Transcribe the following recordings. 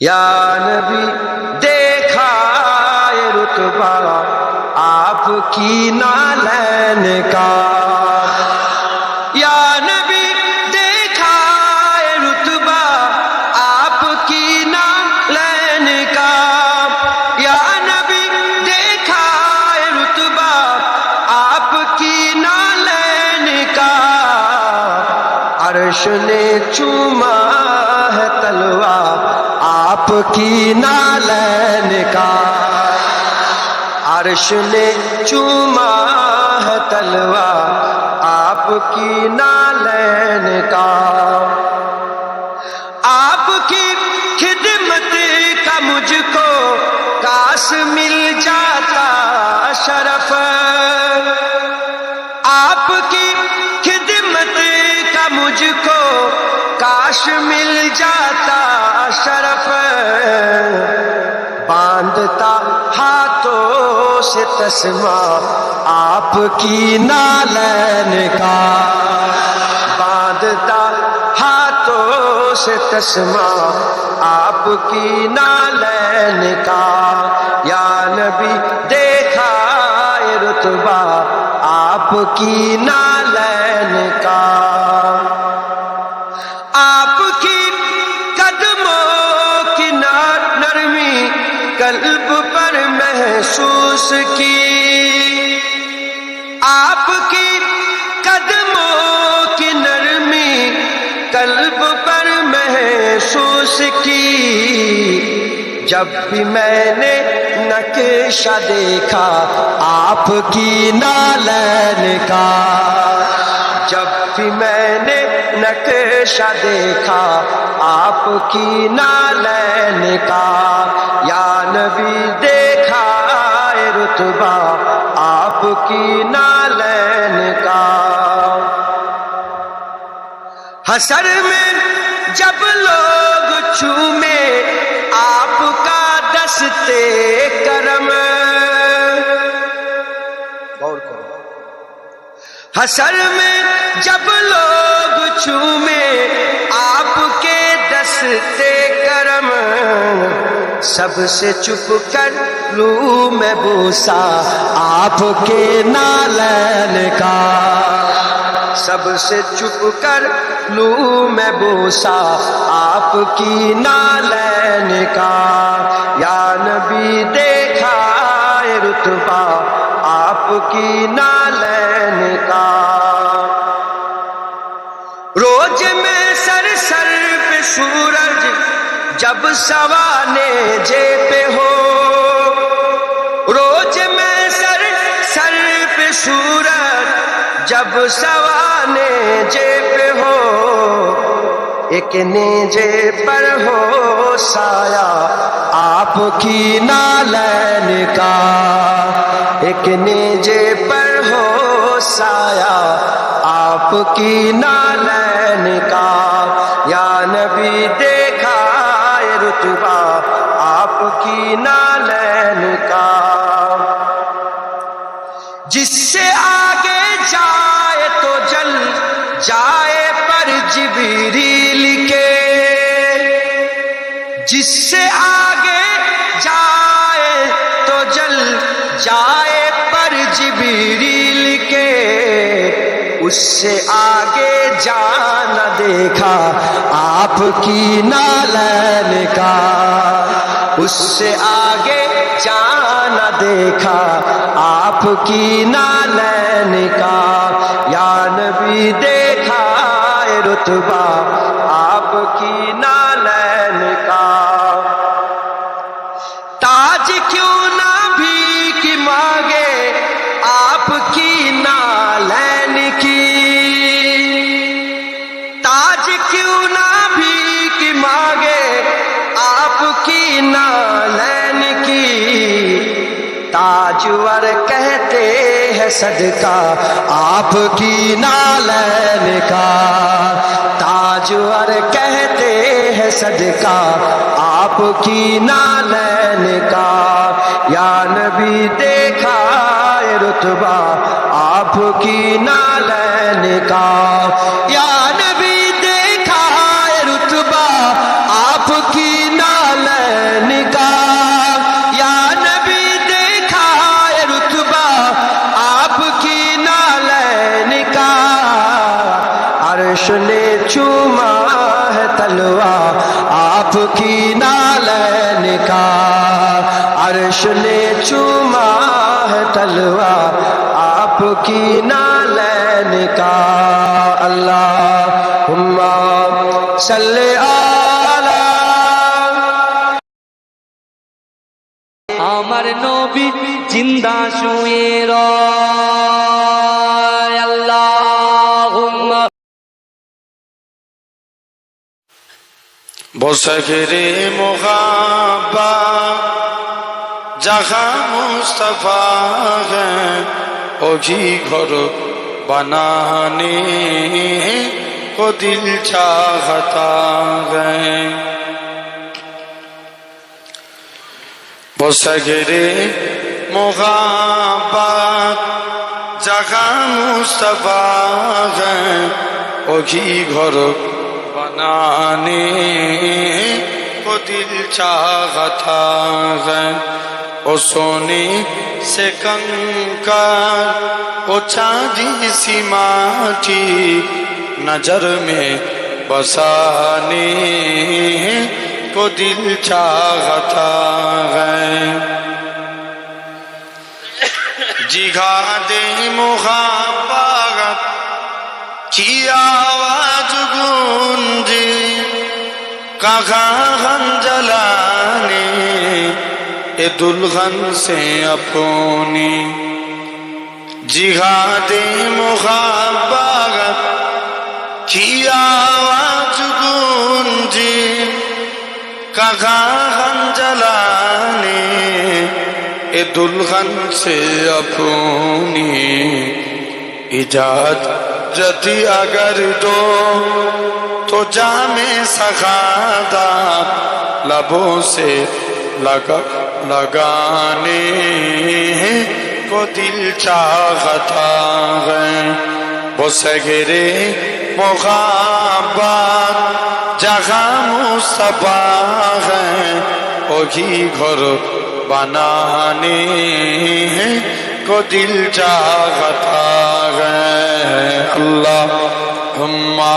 یا نبی دیکھا ہے رتبہ آپ کی نالین کا، یا نبی دیکھا ہے رتبہ آپ کی نالین کا، یا نبی دیکھا ہے رتبہ آپ کی نالین کا، عرش نے چوما ہے تلوا آپ کی نالین کا، عرش نے چوما ہے تلوا آپ کی نالین کا، آپ کی خدمت کا مجھ کو کاش مل جاتا شرف، آپ کی خدمت کا مجھ کو کاش مل جاتا شرف، باندھتا ہاتھوں سے تسمہ آپ کی نالین کا، باندھتا ہاتھوں سے تسمہ آپ کی نالین کا، یا نبی دیکھا ہے رتبہ آپ کی نالین کا، آپ کی قدموں کی نرمی قلب پر محسوس کی، آپ کی قدموں کی نرمی قلب پر محسوس کی، جب بھی میں نے نقشہ دیکھا آپ کی نالین کا، جب بھی میں نے نقشہ دیکھا آپ کی نالین کا، یا نبی دیکھا ہے رتبہ آپ کی نالین کا، حشر میں جب لوگ چومے آپ کا دستے کرم، غور کرو، حشر میں جب لوگ چومے آپ کے دستے کرم، سب سے چھپ کر لوں میں بوسا آپ کے نالین کا، سب سے چھپ کر لوں میں بوسا آپ کی نالین کا، یا نبی دیکھا ہے رتبہ آپ کی نالین کا، روز میں سر سر پہ سورج جب سوانے جے پہ ہو، روز میں سر سر پہ سورج جب سوانے جے پہ ہو، ایک نیزے پر ہو سایہ آپ کی نالین کا، ایک نیزے پر ہو سایہ آپ کی نالین کا، یا نبی دیکھا ہے رتبہ آپ کی نالین کا، جس سے آگے جائے تو جل جائے پر جبریل کے، جس سے آگے جائے تو جل جائے پر جبریل کے، اس سے آگے جانا دیکھا آپ کی نالین کا، اس سے آگے جانا دیکھا آپ کی نالین کا، یا نبی دیکھا ہے رتبہ آپ کی نالین کا، تاج کیوں نہ بھیک مانگے آپ کی نالین کی، تاج کیوں نہ بھیک مانگے آپ کی نالین کی، تاجور کہتے ہیں صدقہ آپ کی نالین کا، تاجور کہتے ہیں صدقہ آپ کی نالین کا، یا نبی دیکھا ہے رتبہ آپ کی نالین کا، یا نبی دیکھا ہے رتبہ آپ کی نالین کی نالین کا عرش نے چوما ہے تلوا آپ کی نالین کا اللہم صلی علی আমার নবী জিন্দা শুয়ে রয় আল্লাহুম্মা বসগরে মুহাব্বা जहाँ मुस्तफा है वही घर बनाने को दिल चाहता है बसगरे मुहाब्बत जहाँ मुस्तफा है वही घर बनाने को दिल चाहता है ओ सोने से कंकर ओ चांदी सी माटी नजर में बसाने को दिल चाहता है जिहादे मुहाब्बत की आवाज गूंजे कहाँ जलाने ए दुल्हन से अपनी जिहादे मुहाब्बत की आवाज गूंजे कहाँ जलाने ए दुल्हन से अपनी इजाजत अगर दो तो जामे सखादा लबों से लगाने को दिल चाहता है वो सगरे मुहाब्बत जहाँ मुस्तफा है वही घर बनाने को दिल चाहता है अल्लाहुम्मा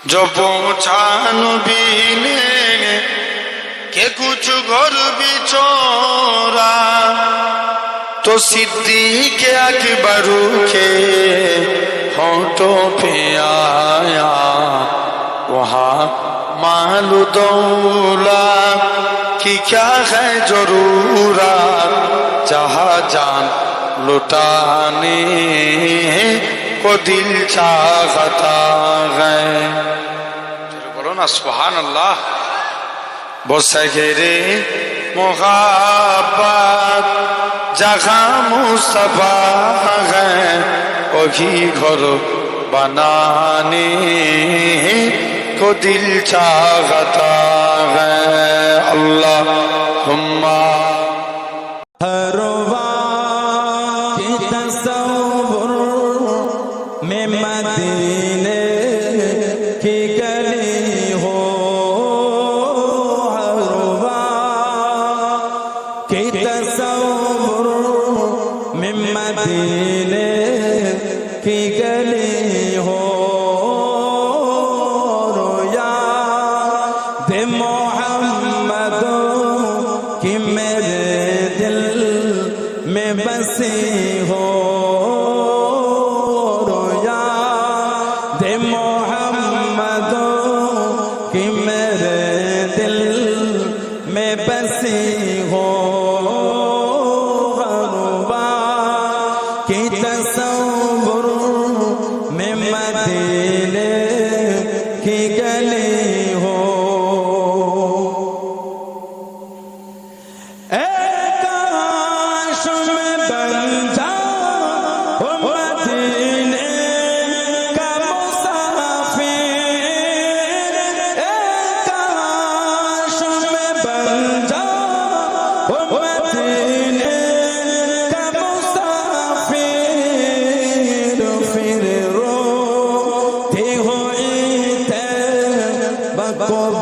जो पूछा नबी ने कि कुछ घर बिछोरा तो सिद्दीक़ अकबर के होंठों पे आया वहाँ मालूम दौलत की क्या है जरूरत जहाँ जान लुटाने को दिल चाहता है बोलो ना सुभान अल्लाह बसगरे मुहाब्बत जहाँ मुस्तफा है वही घर बनाने को दिल चाहता है अल्लाहुम्मा मदीने की गली हो हरवा की तसव्वुर में मदीने की गली हो रोया दे मोहम्मद की मेरे दिल में बसी हो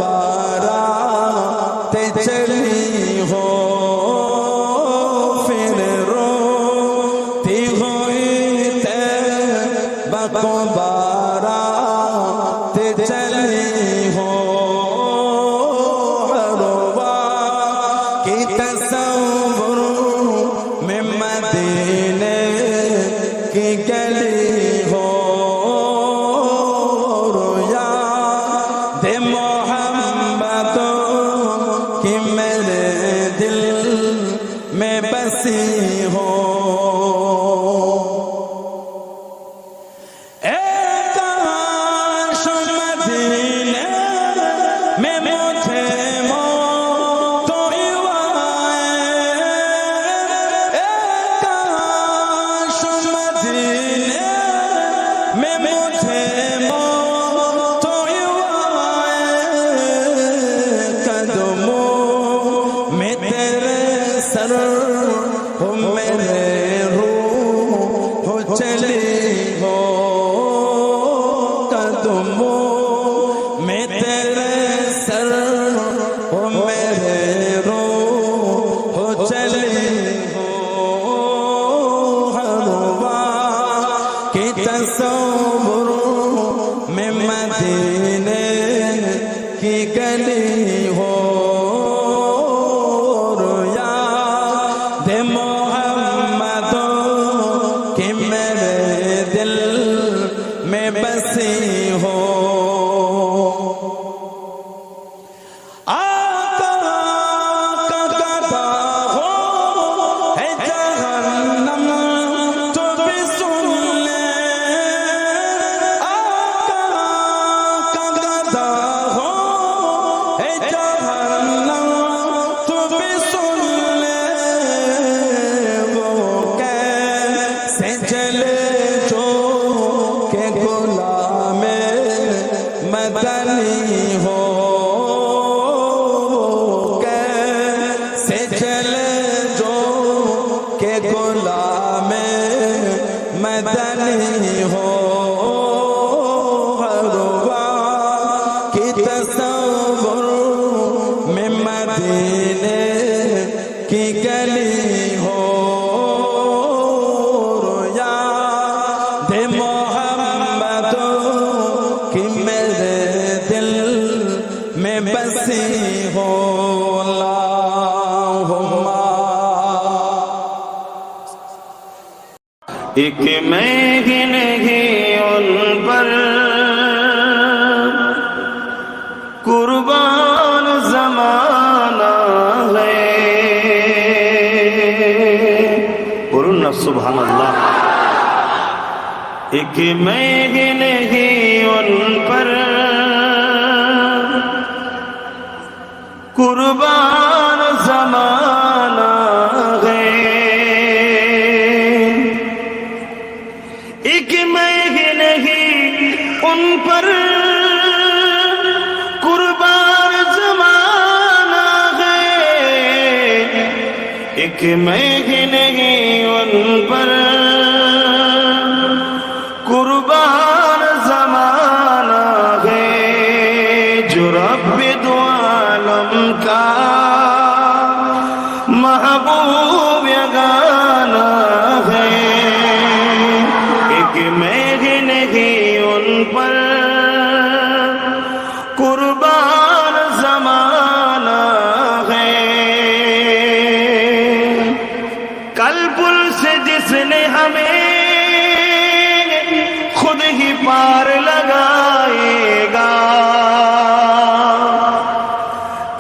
बारात चली हो फिर रोती हुई तैबा को बारात चली हो हर वक्त की तस्वुर में मदीने की गली हो बसी हो काश मदीने में मुझे मौत आए काश मदीने में मुझे मौत आए कदमों में तेरे सर हो मेरे रूह हो चली हो कदमों में तेरे सर हो मेरे रूह हो चली हो हर वक्त की तस्वुर में मदीने की गली हो बसी हो आका का गदा हो है जहन्नम तो भी सुन ले आका का गदा हो है जहन्नम तो भी सुन ले वो कैसे चले मदनी हो कैसे चले जो के गुलाम मदनी हो हर वक्त की तस्वुर में मदीने की गली हो याद मोहम्मद कि मेरे दिल में बसी हो अल्लाहुम्मा एक मैं ही नहीं उन पर कुर्बान ज़माना है बोलूं ना सुभान अल्लाह एक मैं ही नहीं उन पर कुर्बान ज़माना है एक मैं ही नहीं उन पर कुर्बान ज़माना है एक मैं ही नहीं उन पर कुर्बान ज़माना है जो रब्बे दो आलम का महबूब यगाना है एक मैं ही नहीं उन पर कुर्बान ज़माना है कल पुल से जिसने हमें खुद ही पार लगाएगा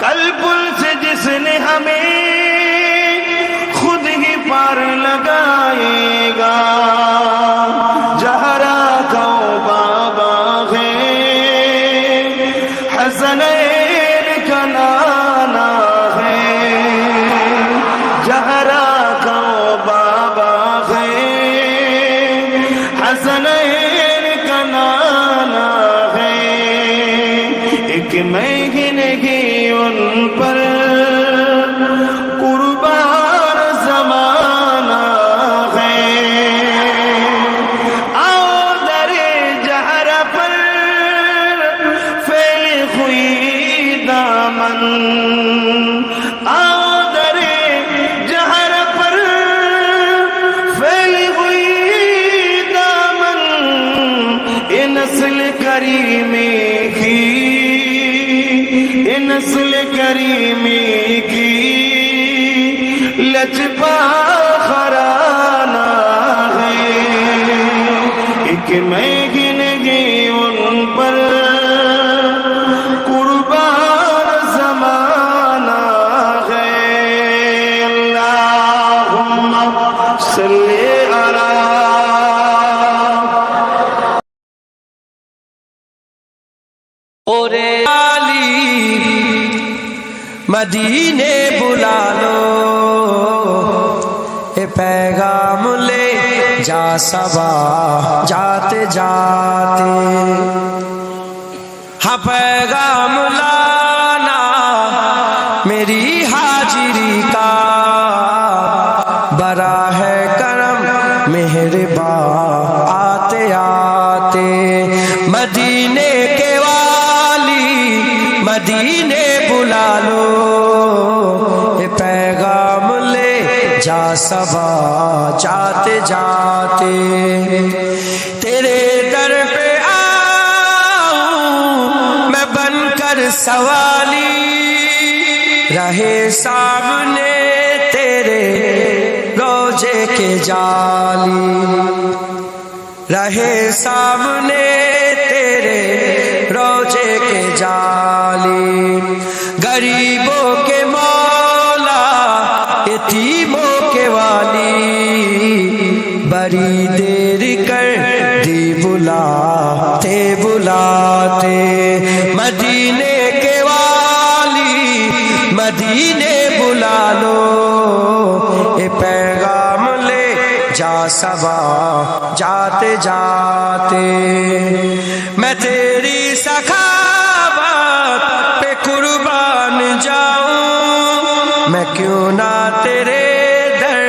कल पुल से दामन आओ दरे जहर पर फैली हुई दामन ये नस्ल करीमे की, ये नस्ल करीमे की लजपा खराना है। एक मैं गिन गई उन पर कुर्बान ज़माना है। अल्लाहुम्मा सल्ली अला ओरे आली मदीने बुला लो, ए पैगाम ले जा सबा जाते जाते। हाँ पैगाम लाना मेरी हाजिरी का, बड़ा है करम मेहरबा आते आते। मदीने के वाली मदीने बुला लो, ये पैगाम ले जा सबा जाते जाते। तेरे दर पे आऊं मैं बनकर सवाली, रहे सामने तेरे रोजे के जाली, रहे सामने तेरे रोजे के जाली। गरीबों के मौला यतीमों के वाली, बड़ी देर कर दी बुलाते बुलाते। मदीने के वाली मदीने बुला लो, ये पैगाम ले जा सबा जाते जाते। मैं तेरी सखावत पे कुर्बान जाऊं, मैं क्यों ना तेरे दर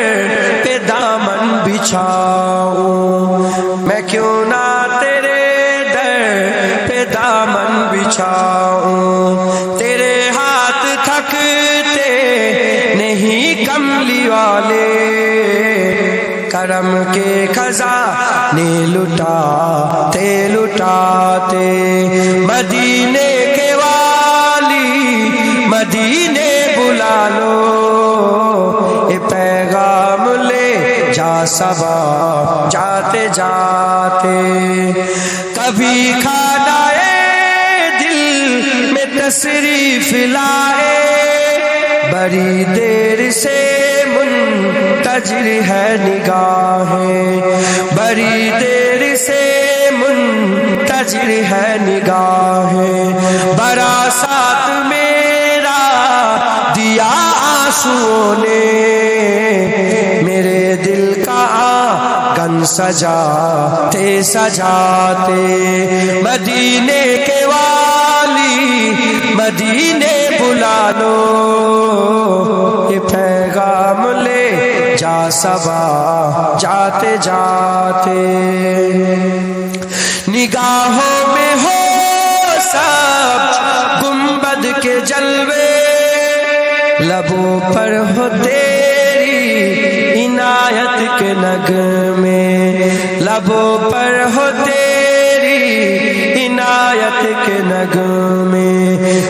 पे दामन बिछाऊं, मैं क्यों ना तेरे दर पे दामन बिछाऊं। तेरे हाथ थकते नहीं कमली वाले, करम के खजाने लुटाते लुटाते। मदीने के वाली मदीने बुला लो, ये पैगाम ले जा सबा जाते जाते। कभी खानाए दिल में तशरीफ लाए, बड़ी देर से मुंतजिर है निगाहें, बड़ी देर से मुंतजिर है निगाहें। बड़ा साथ मेरा दिया आंसुओं ने, मेरे दिल का आंगन सजाते सजाते। मदीने के वाली मदीने बुला लो, ये पैगाम ले जा सबा जाते जाते। निगाहों में हो सब गुंबद के जलवे, लबों पर हो तेरी इनायत के नगमे, लबों पर हो तेरी इनायत के नगमे।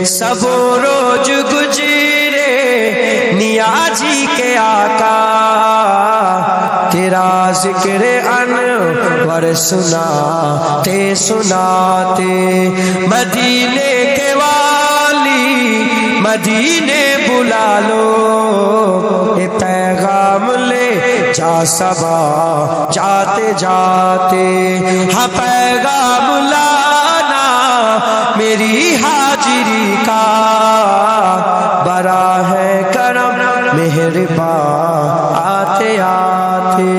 सबो रोज गुजरे नियाजी के आका, तेरा जिक्र अनवर सुनाते सुनाते। मदीने के वाली मदीने बुला लो, ये पैगाम ले जा सबा जाते जाते। हाँ पैगाम लाना मेरी हाजिरी का, बड़ा है करम मेहरबा आते आते।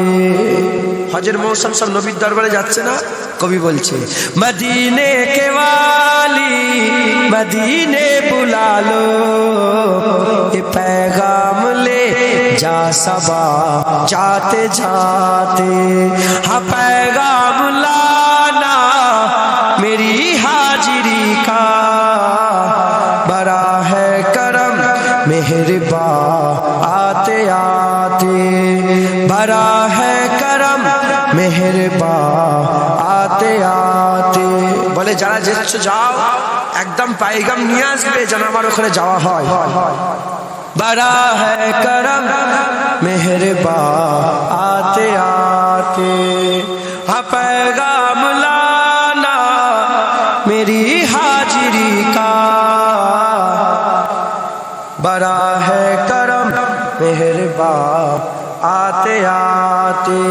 হজের মৌসুম সব নবীর দরবারে যাচ্ছে না, কবি বলছে মদিনে কে वाली मदीने बुला लो, ये पैगाम ले जा सबा जाते जाते। हाँ पैगाम लाना मेरी हाजिरी का, बड़ा है বলে যারা যেচ্ছ যাও একদম পায়গাম নিয়ে আসবে যেন আমার ওখানে যাওয়া হয়। বড়া হ্যায় করম মেহরবা আতে আতে হ্যাঁ पैगाम लाना मेरी हाजिरी का बड़ा है करम मेहरबा आते आते